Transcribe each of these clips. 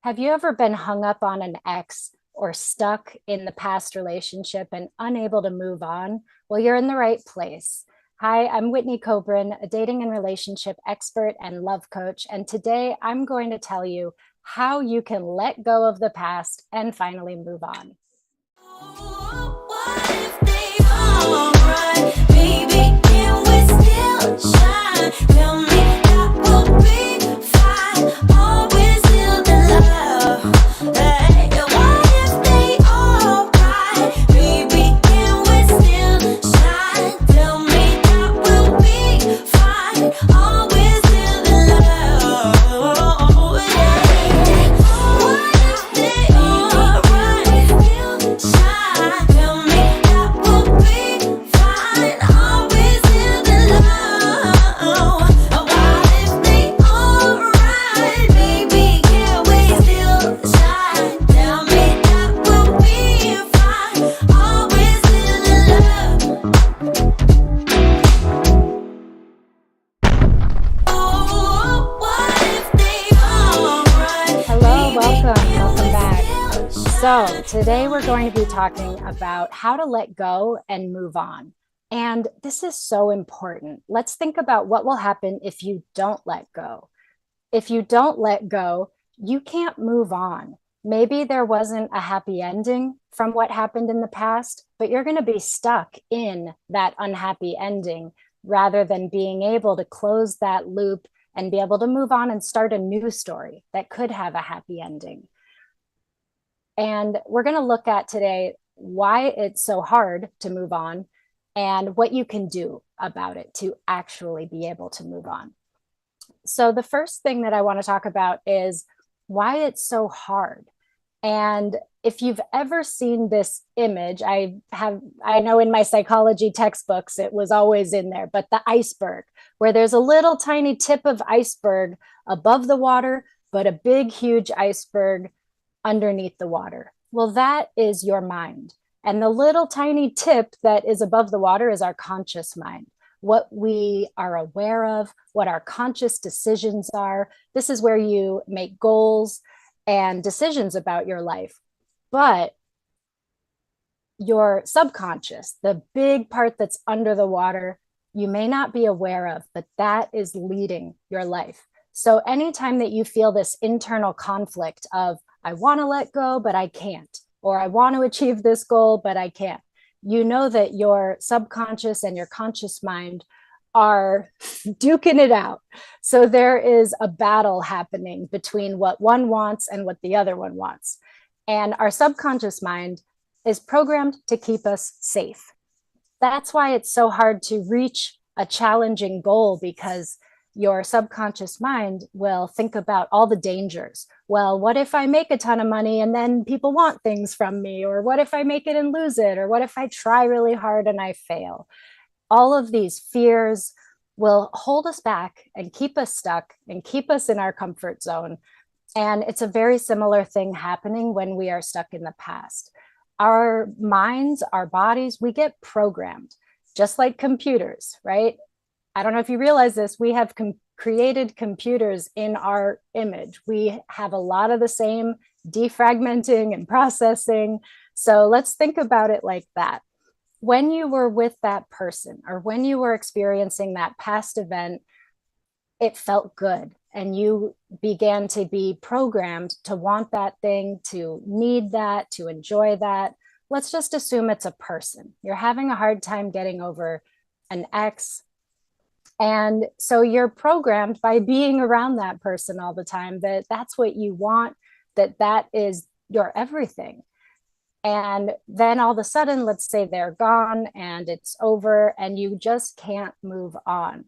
Have you ever been hung up on an ex or stuck in the past relationship and unable to move on? Well, you're in the right place. Hi, I'm Whitney Kobrin, a dating and relationship expert and love coach. And today I'm going to tell you how you can let go of the past and finally move on. What if they all right? Baby, can we still shine? Tell me that we'll be fine. Always still the love. Hey, what if they all right? Baby, can we still shine? Tell me that we'll be fine. Always still the love. Yeah. What if they all right? Still shine. Tell me that we'll be fine. Always still the love. What if they all right? Baby, can we still shine? Tell me that we'll be fine. Always still the love. Oh, what if they all right? Hello, Baby, welcome, can welcome we back. still So, shine? today Tell we're me. going to be talking about how to let go and move on. And this is so important. Let's think about what will happen if you don't let go. If you don't let go, you can't move on. Maybe there wasn't a happy ending from what happened in the past, but you're going to be stuck in that unhappy ending rather than being able to close that loop and be able to move on and start a new story that could have a happy ending. And we're going to look at today why it's so hard to move on and what you can do about it to actually be able to move on. So, the first thing that I want to talk about is why it's so hard. And if you've ever seen this image, I know in my psychology textbooks it was always in there, but the iceberg, where there's a little tiny tip of iceberg above the water, but a big, huge iceberg underneath the water. Well, that is your mind. And the little tiny tip that is above the water is our conscious mind, what we are aware of, what our conscious decisions are. This is where you make goals and decisions about your life. But your subconscious, the big part that's under the water, you may not be aware of, but that is leading your life. So anytime that you feel this internal conflict of, I want to let go, but I can't, or I want to achieve this goal, but I can't, you know that your subconscious and your conscious mind are duking it out. So there is a battle happening between what one wants and what the other one wants. And our subconscious mind is programmed to keep us safe. That's why it's so hard to reach a challenging goal, because your subconscious mind will think about all the dangers. Well, what if I make a ton of money and then people want things from me? Or what if I make it and lose it? Or what if I try really hard and I fail? All of these fears will hold us back and keep us stuck and keep us in our comfort zone. And it's a very similar thing happening when we are stuck in the past. Our minds, our bodies, we get programmed just like computers, right? I don't know if you realize this, we have created computers in our image. We have a lot of the same defragmenting and processing. So let's think about it like that. When you were with that person or when you were experiencing that past event, it felt good. And you began to be programmed to want that thing, to need that, to enjoy that. Let's just assume it's a person. You're having a hard time getting over an ex. And so you're programmed by being around that person all the time that that's what you want, that is your everything. And then all of a sudden, let's say they're gone and it's over and you just can't move on.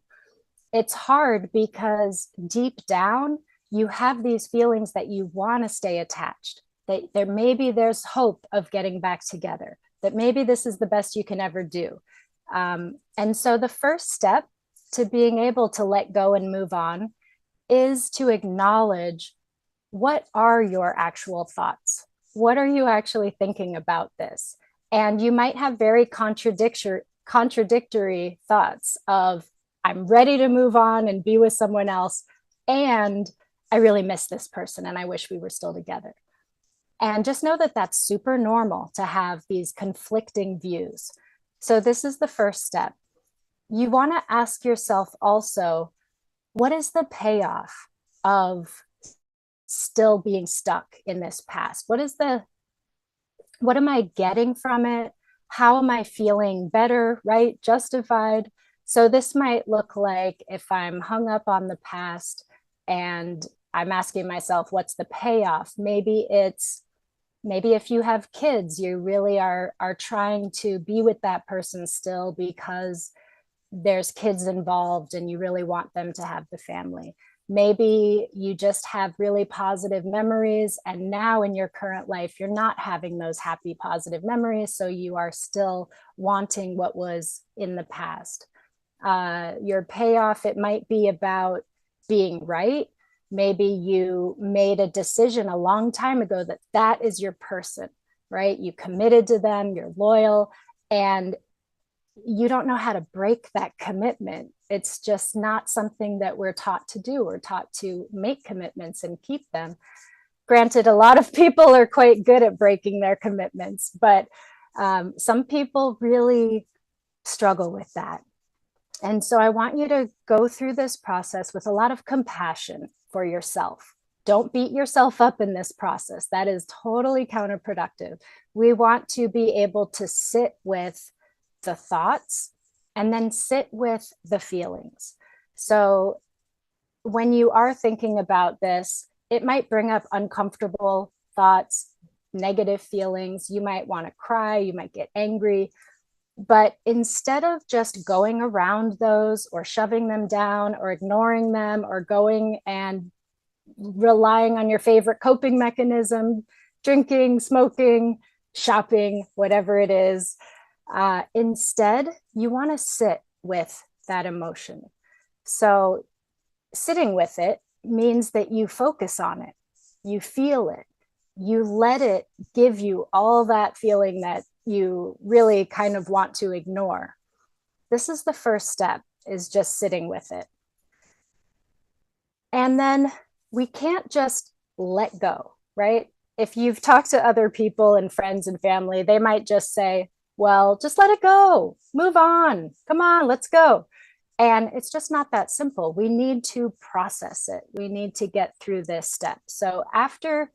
It's hard because deep down, you have these feelings that you want to stay attached, that there maybe there's hope of getting back together, that maybe this is the best you can ever do. And so the first step to being able to let go and move on is to acknowledge, what are your actual thoughts? What are you actually thinking about this? And you might have very contradictory thoughts of, I'm ready to move on and be with someone else, and I really miss this person and I wish we were still together. And just know that that's super normal to have these conflicting views. So, this is the first step. You want to ask yourself also, what is the payoff of still being stuck in this past? What am I getting from it? How am I feeling better, right? Justified. So this might look like if I'm hung up on the past and I'm asking myself, what's the payoff? Maybe if you have kids, you really are trying to be with that person still because there's kids involved and you really want them to have the family. Maybe you just have really positive memories, and now in your current life, you're not having those happy, positive memories. So you are still wanting what was in the past. Your payoff, it might be about being right. Maybe you made a decision a long time ago that that is your person, right? You committed to them, you're loyal, and you don't know how to break that commitment. It's just not something that we're taught to do. We're taught to make commitments and keep them. Granted, a lot of people are quite good at breaking their commitments, but some people really struggle with that. And so I want you to go through this process with a lot of compassion for yourself. Don't beat yourself up in this process. That is totally counterproductive. We want to be able to sit with the thoughts and then sit with the feelings. So when you are thinking about this, it might bring up uncomfortable thoughts, negative feelings. You might want to cry, you might get angry. But instead of just going around those or shoving them down or ignoring them or going and relying on your favorite coping mechanism, drinking, smoking, shopping, whatever it is, instead, you want to sit with that emotion. So, sitting with it means that you focus on it, you feel it, you let it give you all that feeling that you really kind of want to ignore. This is the first step, is just sitting with it. And then we can't just let go, right? If you've talked to other people and friends and family, they might just say, well, just let it go, move on, come on, let's go. And it's just not that simple. We need to process it. We need to get through this step. So after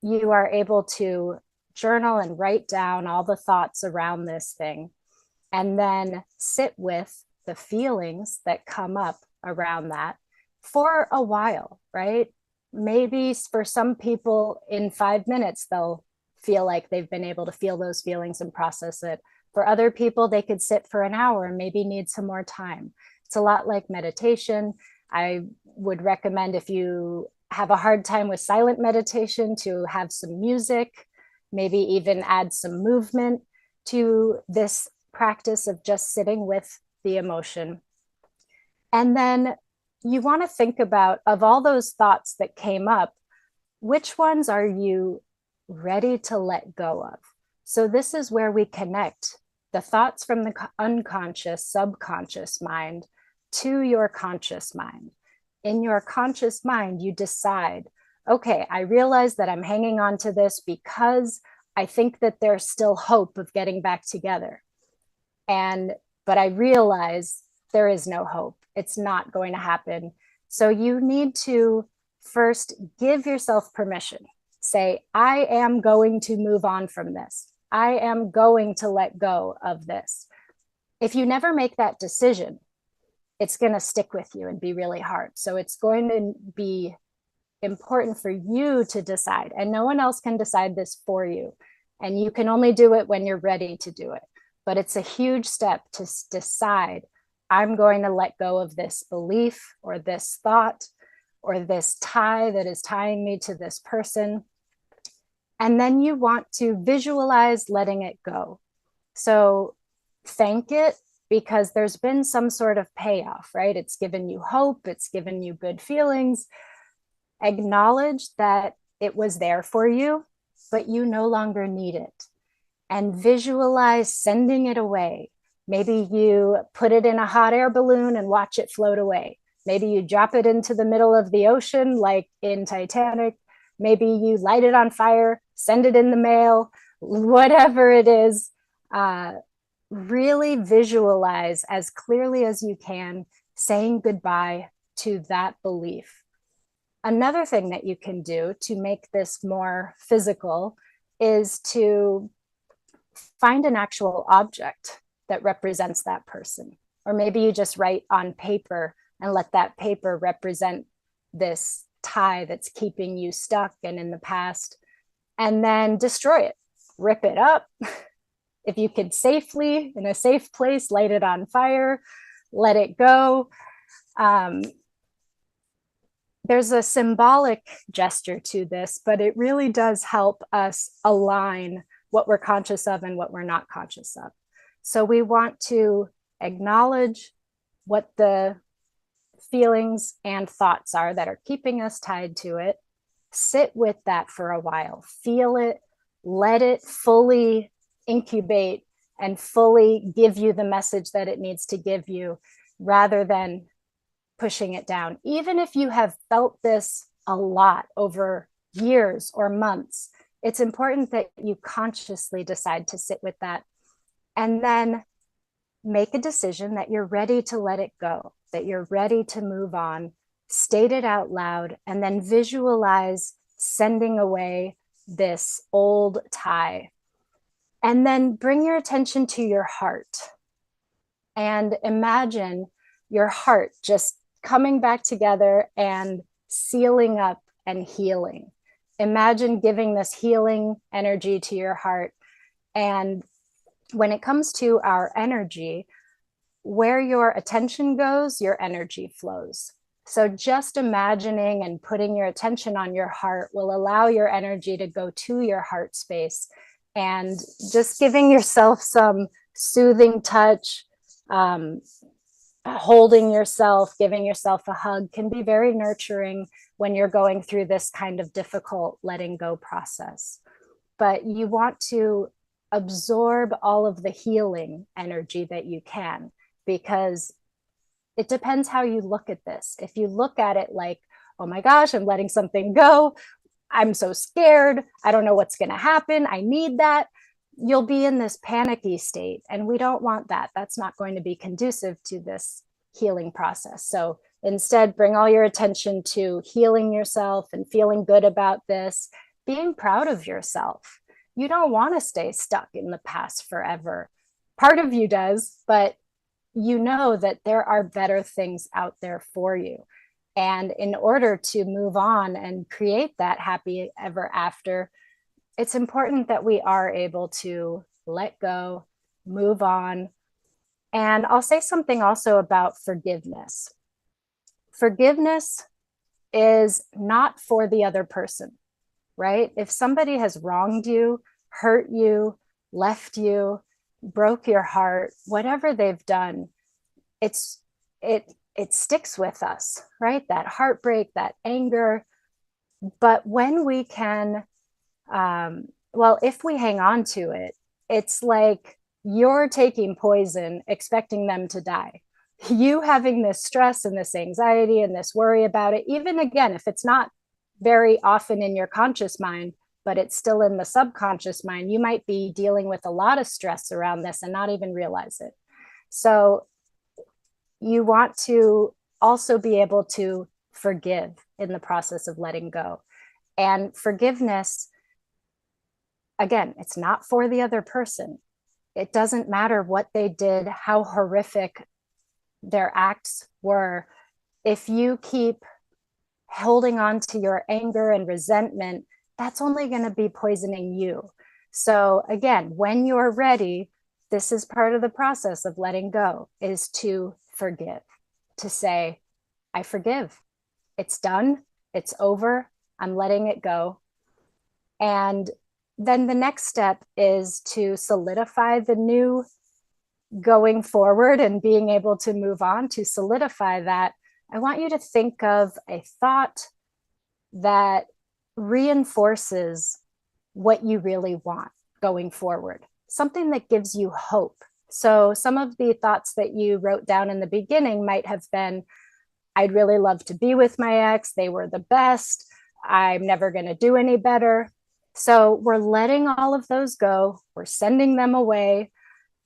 you are able to journal and write down all the thoughts around this thing, and then sit with the feelings that come up around that for a while, right? Maybe for some people in 5 minutes, they'll feel like they've been able to feel those feelings and process it. For other people, they could sit for an hour and maybe need some more time. It's a lot like meditation. I would recommend, if you have a hard time with silent meditation, to have some music, maybe even add some movement to this practice of just sitting with the emotion. And then you want to think about, of all those thoughts that came up, which ones are you ready to let go of? So this is where we connect the thoughts from the unconscious, subconscious mind to your conscious mind. In your conscious mind, you decide, okay, I realize that I'm hanging on to this because I think that there's still hope of getting back together. But I realize there is no hope. It's not going to happen. So you need to first give yourself permission. Say, I am going to move on from this. I am going to let go of this. If you never make that decision, it's going to stick with you and be really hard. So it's going to be important for you to decide, and no one else can decide this for you. And you can only do it when you're ready to do it. But it's a huge step to decide, I'm going to let go of this belief or this thought or this tie that is tying me to this person. And then you want to visualize letting it go. So thank it, because there's been some sort of payoff, right? It's given you hope, it's given you good feelings. Acknowledge that it was there for you, but you no longer need it. And visualize sending it away. Maybe you put it in a hot air balloon and watch it float away. Maybe you drop it into the middle of the ocean, like in Titanic. Maybe you light it on fire, send it in the mail, whatever it is. Really visualize as clearly as you can saying goodbye to that belief. Another thing that you can do to make this more physical is to find an actual object that represents that person. Or maybe you just write on paper and let that paper represent this tie that's keeping you stuck and in the past, and then destroy it, rip it up. If you could safely, in a safe place, light it on fire, let it go. There's a symbolic gesture to this, but it really does help us align what we're conscious of and what we're not conscious of. So we want to acknowledge what the feelings and thoughts are that are keeping us tied to it. Sit with that for a while, feel it, let it fully incubate and fully give you the message that it needs to give you, rather than pushing it down. Even if you have felt this a lot over years or months, it's important that you consciously decide to sit with that and then make a decision that you're ready to let it go, that you're ready to move on, state it out loud, and then visualize sending away this old tie. And then bring your attention to your heart and imagine your heart just coming back together and sealing up and healing. Imagine giving this healing energy to your heart. And when it comes to our energy, where your attention goes, your energy flows. So just imagining and putting your attention on your heart will allow your energy to go to your heart space, and just giving yourself some soothing touch, holding yourself, giving yourself a hug can be very nurturing when you're going through this kind of difficult letting go process. But you want to absorb all of the healing energy that you can, because it depends how you look at this. If you look at it like, oh my gosh, I'm letting something go, I'm so scared, I don't know what's going to happen, I need that, you'll be in this panicky state. And we don't want that. That's not going to be conducive to this healing process. So instead, bring all your attention to healing yourself and feeling good about this, being proud of yourself. You don't want to stay stuck in the past forever. Part of you does, but you know that there are better things out there for you. And in order to move on and create that happy ever after, it's important that we are able to let go, move on. And I'll say something also about forgiveness. Forgiveness is not for the other person, right? If somebody has wronged you, hurt you, left you, broke your heart, whatever they've done, it sticks with us, right? That heartbreak, that anger. But when we can, if we hang on to it, it's like you're taking poison, expecting them to die. You having this stress and this anxiety and this worry about it, even again, if it's not very often in your conscious mind, but it's still in the subconscious mind, you might be dealing with a lot of stress around this and not even realize it. So you want to also be able to forgive in the process of letting go. And forgiveness, again, it's not for the other person. It doesn't matter what they did, how horrific their acts were. If you keep holding on to your anger and resentment, that's only going to be poisoning you. So again, when you're ready, this is part of the process of letting go, is to forgive, to say, I forgive. It's done. It's over. I'm letting it go. And then the next step is to solidify the new going forward and being able to move on. To solidify that, I want you to think of a thought that reinforces what you really want going forward, something that gives you hope. So some of the thoughts that you wrote down in the beginning might have been, I'd really love to be with my ex. They were the best. I'm never going to do any better. So we're letting all of those go. We're sending them away.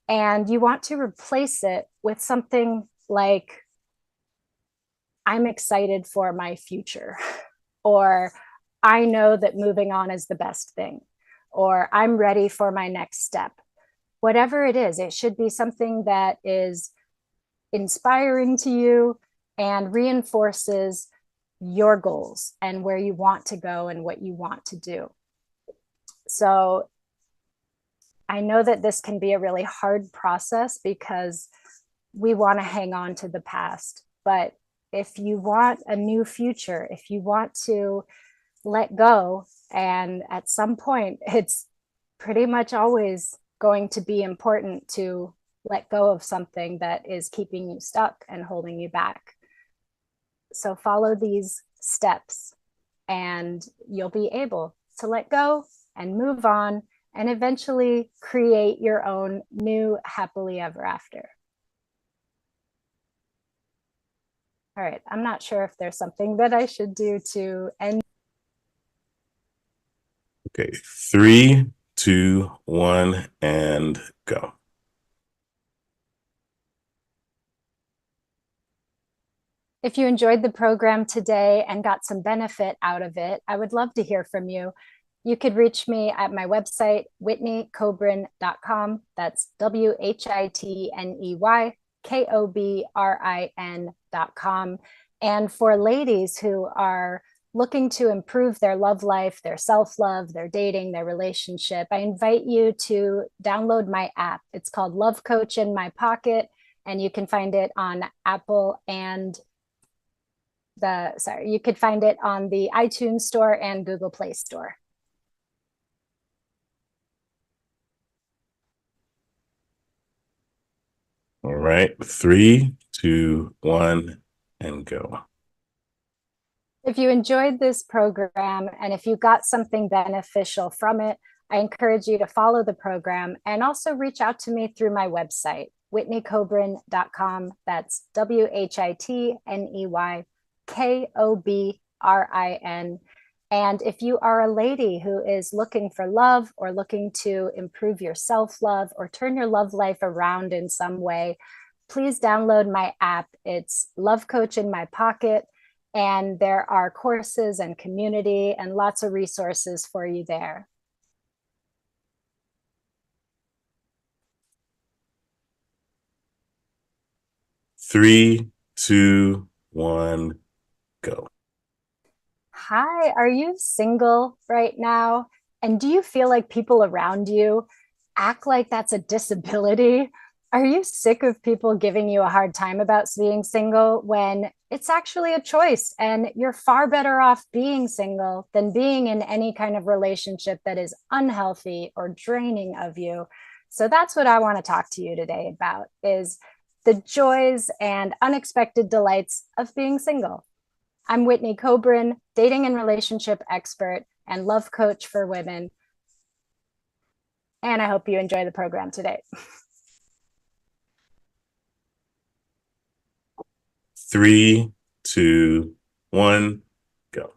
And you want to replace it with something like, I'm excited for my future, or I know that moving on is the best thing, or I'm ready for my next step. Whatever it is, it should be something that is inspiring to you and reinforces your goals and where you want to go and what you want to do. So I know that this can be a really hard process because we want to hang on to the past. But if you want a new future, if you want to let go, and at some point, it's pretty much always going to be important to let go of something that is keeping you stuck and holding you back. So follow these steps and you'll be able to let go and move on and eventually create your own new happily ever after. All right, I'm not sure if there's something that I should do to end. Okay, 3, 2, 1, and go. If you enjoyed the program today and got some benefit out of it, I would love to hear from you. You could reach me at my website, whitneykobrin.com. That's WHITNEYKOBRIN.com. And for ladies who are looking to improve their love life, their self-love, their dating, their relationship, I invite you to download my app. It's called Love Coach in My Pocket, and you can find it on Apple and you could find it on the iTunes store and Google Play Store. All right, 3, 2, 1, and go. If you enjoyed this program and if you got something beneficial from it, I encourage you to follow the program and also reach out to me through my website, whitneykobrin.com. That's WHITNEYKOBRIN. And if you are a lady who is looking for love or looking to improve your self-love or turn your love life around in some way, please download my app. It's Love Coach in My Pocket, and there are courses and community and lots of resources for you there. Three, two, one, go. Hi, are you single right now? And do you feel like people around you act like that's a disability? Are you sick of people giving you a hard time about being single when it's actually a choice and you're far better off being single than being in any kind of relationship that is unhealthy or draining of you? So that's what I want to talk to you today about, is the joys and unexpected delights of being single. I'm Whitney Kobrin, dating and relationship expert and love coach for women. And I hope you enjoy the program today. 3, 2, 1, go.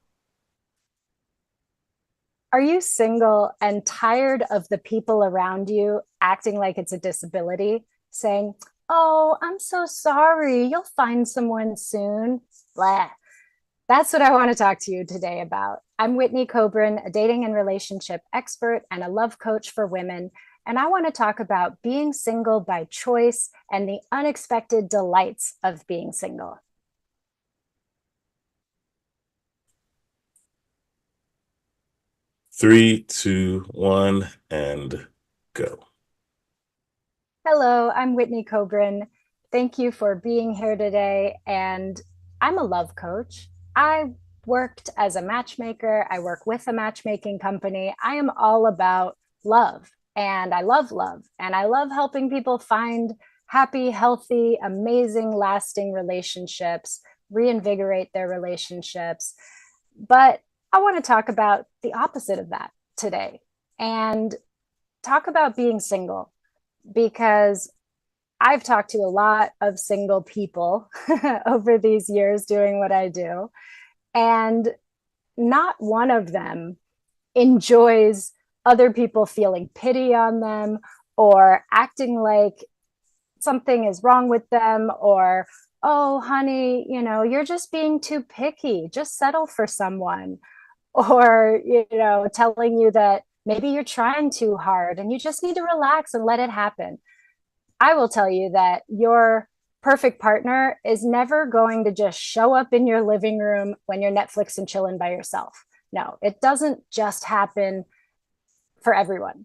Are you single and tired of the people around you acting like it's a disability, saying, "Oh, I'm so sorry, you'll find someone soon"? Blah. That's what I want to talk to you today about. I'm Whitney Kobrin, a dating and relationship expert and a love coach for women. And I want to talk about being single by choice and the unexpected delights of being single. Three, two, one, and go. Hello, I'm Whitney Kobrin. Thank you for being here today. And I'm a love coach. I worked as a matchmaker. I work with a matchmaking company. I am all about love, and I love love. And I love helping people find happy, healthy, amazing, lasting relationships, reinvigorate their relationships. But I want to talk about the opposite of that today and talk about being single, because I've talked to a lot of single people over these years doing what I do, and not one of them enjoys other people feeling pity on them or acting like something is wrong with them, or, oh, honey, you're just being too picky. Just settle for someone. Or, telling you that maybe you're trying too hard and you just need to relax and let it happen. I will tell you that your perfect partner is never going to just show up in your living room when you're Netflix and chilling by yourself. No, it doesn't just happen for everyone.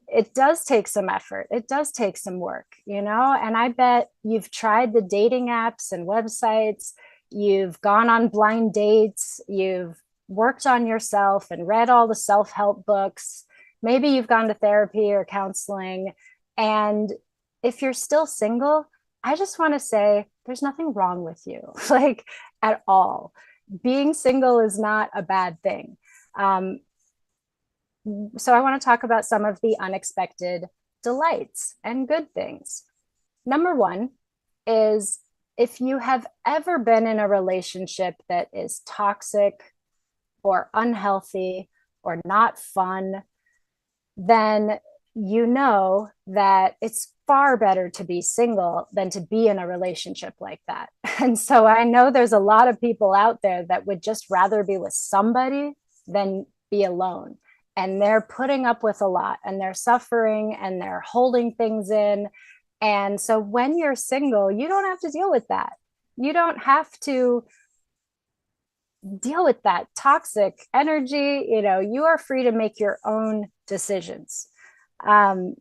It does take some effort. It does take some work, and I bet you've tried the dating apps and websites. You've gone on blind dates. You've worked on yourself and read all the self-help books. Maybe you've gone to therapy or counseling. And if you're still single, I just want to say there's nothing wrong with you, like, at all. Being single is not a bad thing. So I want to talk about some of the unexpected delights and good things. Number one is, if you have ever been in a relationship that is toxic or unhealthy or not fun, then you know that it's far better to be single than to be in a relationship like that. And so I know there's a lot of people out there that would just rather be with somebody than be alone. And they're putting up with a lot, and they're suffering, and they're holding things in. And so when you're single, you don't have to deal with that. You don't have to deal with that toxic energy. You are free to make your own decisions. Um,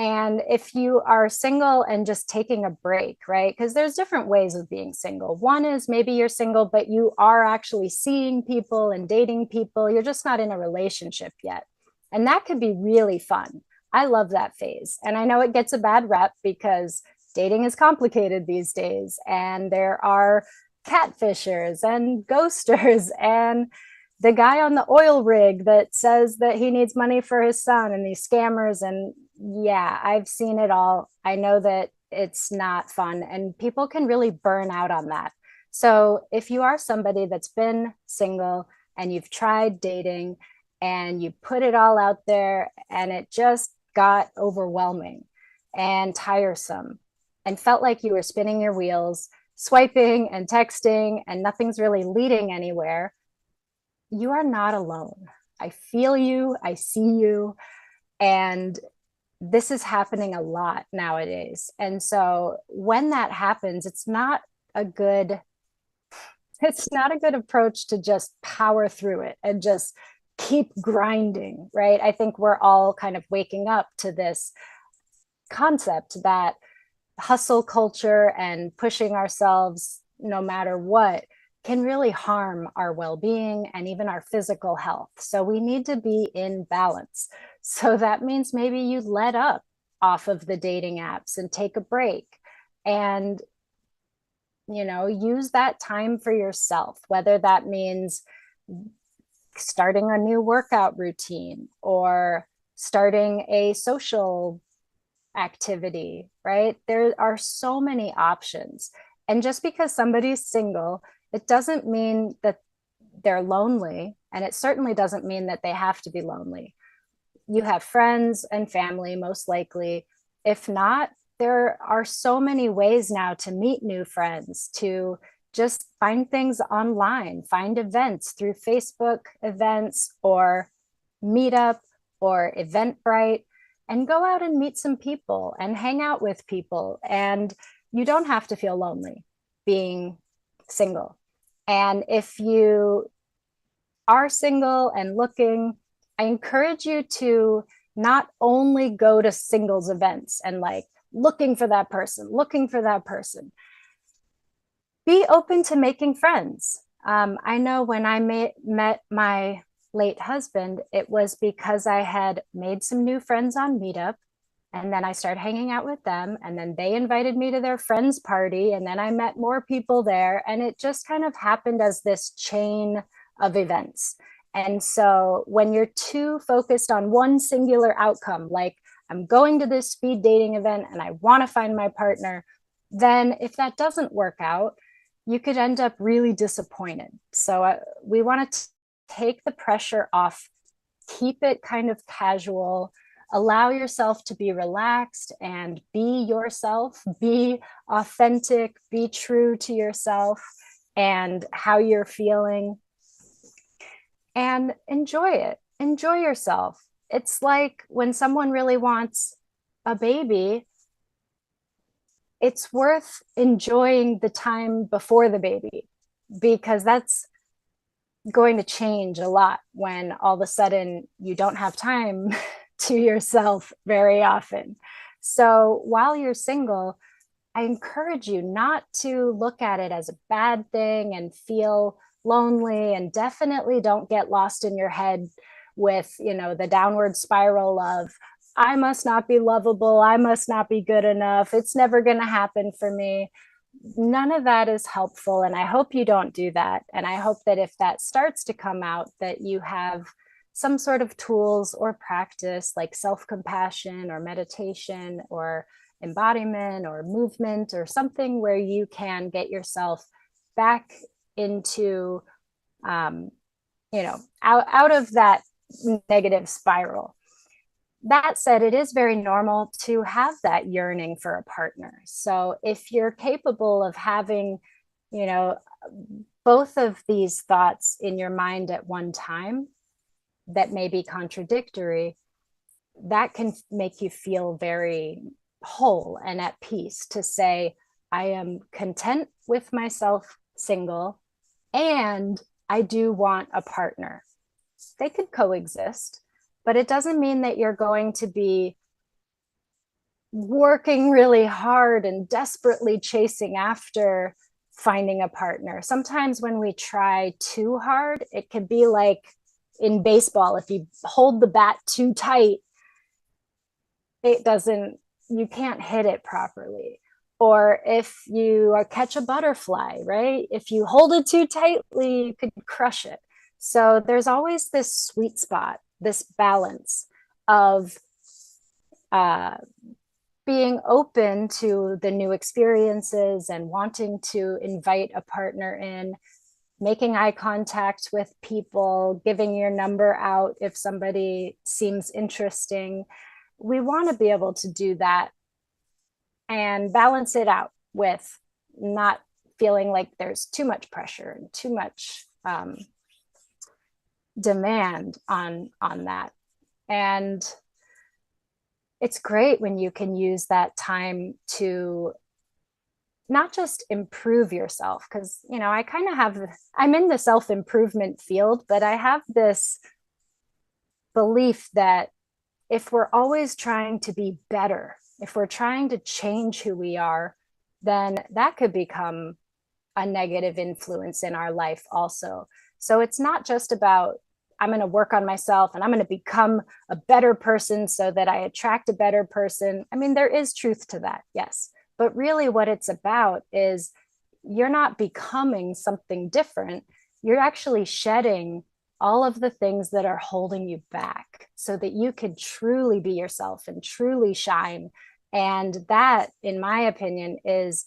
and if you are single and just taking a break, right? Because there's different ways of being single. One is maybe you're single, but you are actually seeing people and dating people. You're just not in a relationship yet. And that could be really fun. I love that phase. And I know it gets a bad rep because dating is complicated these days. And there are catfishers and ghosters and the guy on the oil rig that says that he needs money for his son, and these scammers. And yeah, I've seen it all. I know that it's not fun, and people can really burn out on that. So if you are somebody that's been single and you've tried dating and you put it all out there and it just got overwhelming and tiresome and felt like you were spinning your wheels, swiping and texting, and nothing's really leading anywhere, you are not alone. I feel you, I see you, and this is happening a lot nowadays. And so when that happens, a good it's not a good approach to just power through it and just keep grinding, right? I think we're all kind of waking up to this concept that hustle culture and pushing ourselves no matter what can really harm our well-being and even our physical health. So we need to be in balance. So that means maybe you let up off of the dating apps and take a break and use that time for yourself, whether that means starting a new workout routine or starting a social activity, right? There are so many options. And just because somebody's single, it doesn't mean that they're lonely. And it certainly doesn't mean that they have to be lonely. You have friends and family, most likely. If not, there are so many ways now to meet new friends, to just find things online, find events through Facebook events or Meetup or Eventbrite, and go out and meet some people and hang out with people. And you don't have to feel lonely being single. And if you are single and looking, I encourage you to not only go to singles events and like looking for that person. Be open to making friends. I know when I met my late husband, it was because I had made some new friends on Meetup, and then I started hanging out with them, and then they invited me to their friends party, and then I met more people there, and it just kind of happened as this chain of events. And so when you're too focused on one singular outcome, like I'm going to this speed dating event and I want to find my partner, then if that doesn't work out, you could end up really disappointed. So we want to take the pressure off, keep it kind of casual, allow yourself to be relaxed and be yourself, be authentic, be true to yourself and how you're feeling, and enjoy it. Enjoy yourself. It's like when someone really wants a baby, it's worth enjoying the time before the baby, because that's going to change a lot when all of a sudden you don't have time to yourself very often. So while you're single, I encourage you not to look at it as a bad thing and feel lonely, and definitely don't get lost in your head with, the downward spiral of, I must not be lovable, I must not be good enough, it's never going to happen for me. None of that is helpful, and I hope you don't do that. And I hope that if that starts to come out, that you have some sort of tools or practice like self-compassion or meditation or embodiment or movement or something where you can get yourself back into out of that negative spiral. That said, it is very normal to have that yearning for a partner. So if you're capable of having, you know, both of these thoughts in your mind at one time that may be contradictory, that can make you feel very whole and at peace to say, I am content with myself single, and I do want a partner. They could coexist, but it doesn't mean that you're going to be working really hard and desperately chasing after finding a partner. Sometimes when we try too hard, it can be like in baseball, if you hold the bat too tight, you can't hit it properly. Or if you catch a butterfly, right? If you hold it too tightly, you could crush it. So there's always this sweet spot, this balance of being open to the new experiences and wanting to invite a partner in, making eye contact with people, giving your number out if somebody seems interesting. We want to be able to do that and balance it out with not feeling like there's too much pressure and too much demand on that. And it's great when you can use that time to not just improve yourself, because I kind of I'm in the self-improvement field, but I have this belief that if we're always trying to be better, if we're trying to change who we are, then that could become a negative influence in our life also. So it's not just about, I'm going to work on myself and I'm going to become a better person so that I attract a better person. I mean, there is truth to that, yes. But really what it's about is you're not becoming something different. You're actually shedding all of the things that are holding you back so that you can truly be yourself and truly shine. And that, in my opinion, is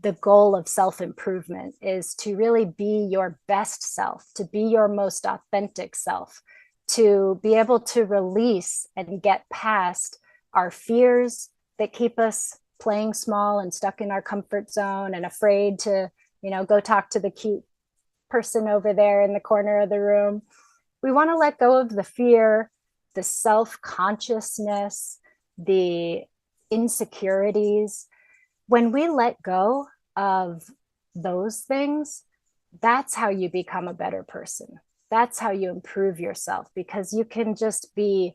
the goal of self-improvement, is to really be your best self, to be your most authentic self, to be able to release and get past our fears that keep us playing small and stuck in our comfort zone and afraid to, go talk to the cute person over there in the corner of the room. We want to let go of the fear, the self-consciousness, the insecurities. When we let go of those things, that's how you become a better person. That's how you improve yourself, because you can just be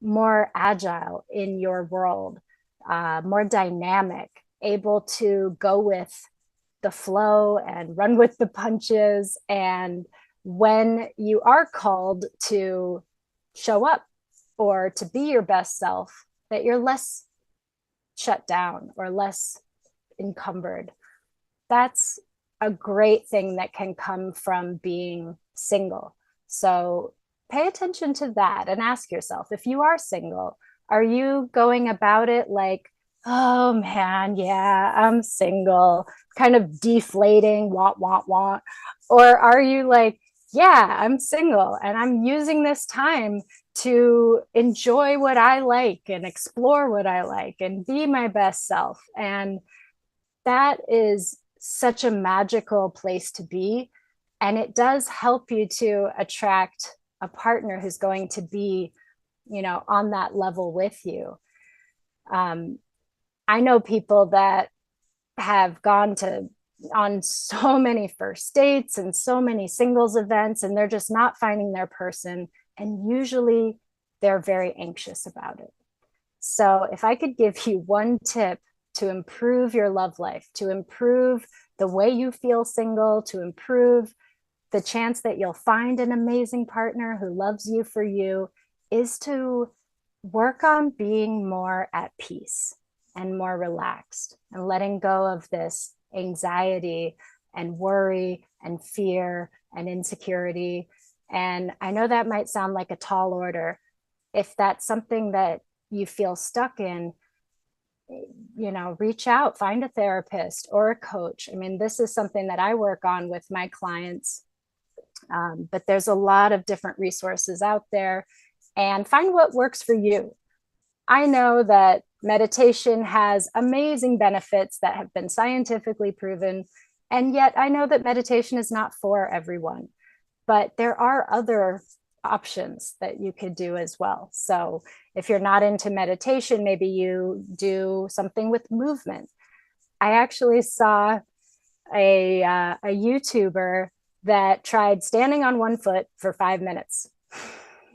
more agile in your world, more dynamic, able to go with the flow and run with the punches. And when you are called to show up or to be your best self, that you're less shut down or less encumbered. That's a great thing that can come from being single. So pay attention to that and ask yourself, if you are single, Are you going about it like, oh man, yeah, I'm single, kind of deflating, want? Or are you like, yeah, I'm single and I'm using this time to enjoy what I like and explore what I like and be my best self? And that is such a magical place to be. And it does help you to attract a partner who's going to be, on that level with you. Um, I know people that have gone to on so many first dates and so many singles events, and they're just not finding their person. And usually they're very anxious about it. So, if I could give you one tip to improve your love life, to improve the way you feel single, to improve the chance that you'll find an amazing partner who loves you for you, is to work on being more at peace and more relaxed and letting go of this anxiety and worry and fear and insecurity. And I know that might sound like a tall order. If that's something that you feel stuck in, reach out, find a therapist or a coach. I mean, this is something that I work on with my clients. But there's a lot of different resources out there, and find what works for you. I know that meditation has amazing benefits that have been scientifically proven. And yet I know that meditation is not for everyone, but there are other options that you could do as well. So if you're not into meditation, maybe you do something with movement. I actually saw a YouTuber that tried standing on one foot for 5 minutes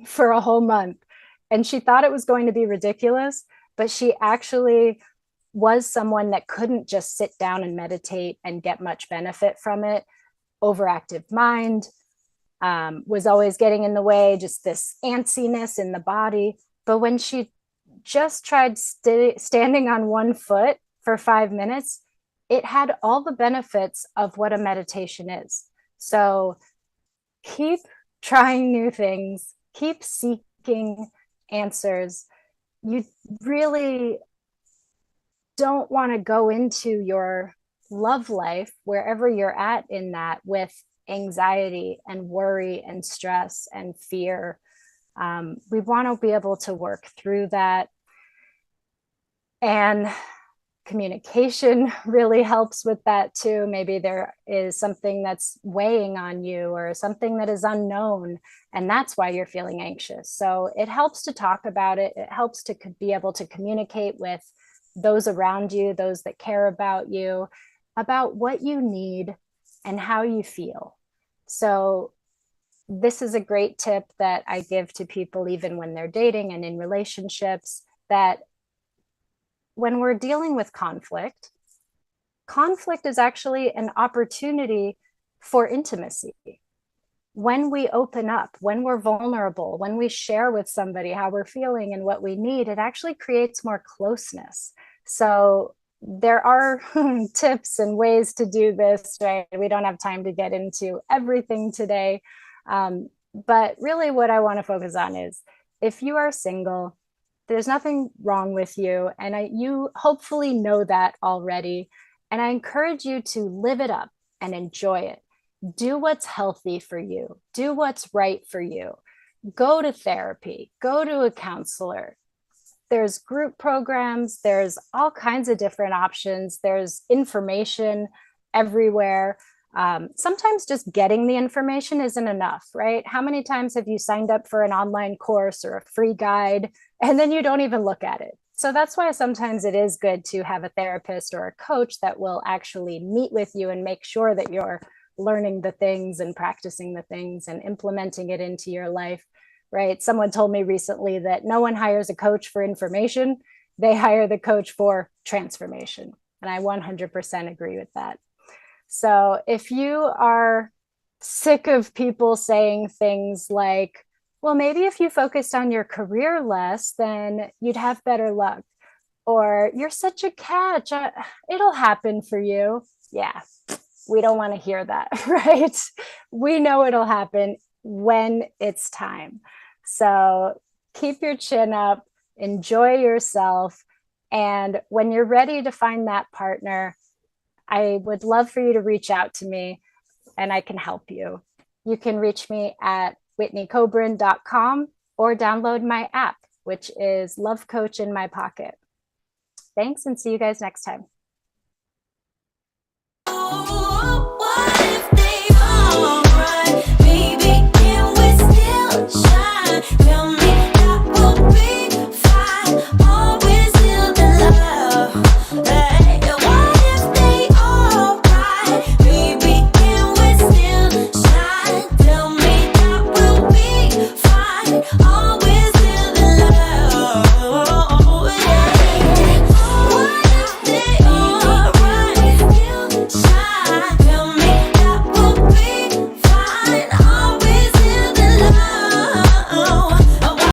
for a whole month. And she thought it was going to be ridiculous, but she actually was someone that couldn't just sit down and meditate and get much benefit from it. Overactive mind, was always getting in the way, just this antsiness in the body. But when she just tried standing on one foot for 5 minutes, it had all the benefits of what a meditation is. So keep trying new things, keep seeking answers. You really don't want to go into your love life, wherever you're at in that, with anxiety and worry and stress and fear. We want to be able to work through that. And communication really helps with that too. Maybe there is something that's weighing on you or something that is unknown, and that's why you're feeling anxious. So it helps to talk about it. It helps to be able to communicate with those around you, those that care about you, about what you need and how you feel. So this is a great tip that I give to people, even when they're dating and in relationships, that when we're dealing with conflict, conflict is actually an opportunity for intimacy. When we open up, when we're vulnerable, when we share with somebody how we're feeling and what we need, it actually creates more closeness. So there are tips and ways to do this, right? We don't have time to get into everything today. But really what I want to focus on is, if you are single, there's nothing wrong with you. And you hopefully know that already. And I encourage you to live it up and enjoy it. Do what's healthy for you. Do what's right for you. Go to therapy. Go to a counselor. There's group programs. There's all kinds of different options. There's information everywhere. Sometimes just getting the information isn't enough, right? How many times have you signed up for an online course or a free guide and then you don't even look at it? So that's why sometimes it is good to have a therapist or a coach that will actually meet with you and make sure that you're learning the things and practicing the things and implementing it into your life, right? Someone told me recently that no one hires a coach for information. They hire the coach for transformation. And I 100% agree with that. So if you are sick of people saying things like, well, maybe if you focused on your career less, then you'd have better luck. Or you're such a catch, it'll happen for you. Yeah, we don't want to hear that, right? We know it'll happen when it's time. So keep your chin up, enjoy yourself. And when you're ready to find that partner, I would love for you to reach out to me and I can help you. You can reach me at whitneykobrin.com or download my app, which is Love Coach in My Pocket. Thanks, and see you guys next time.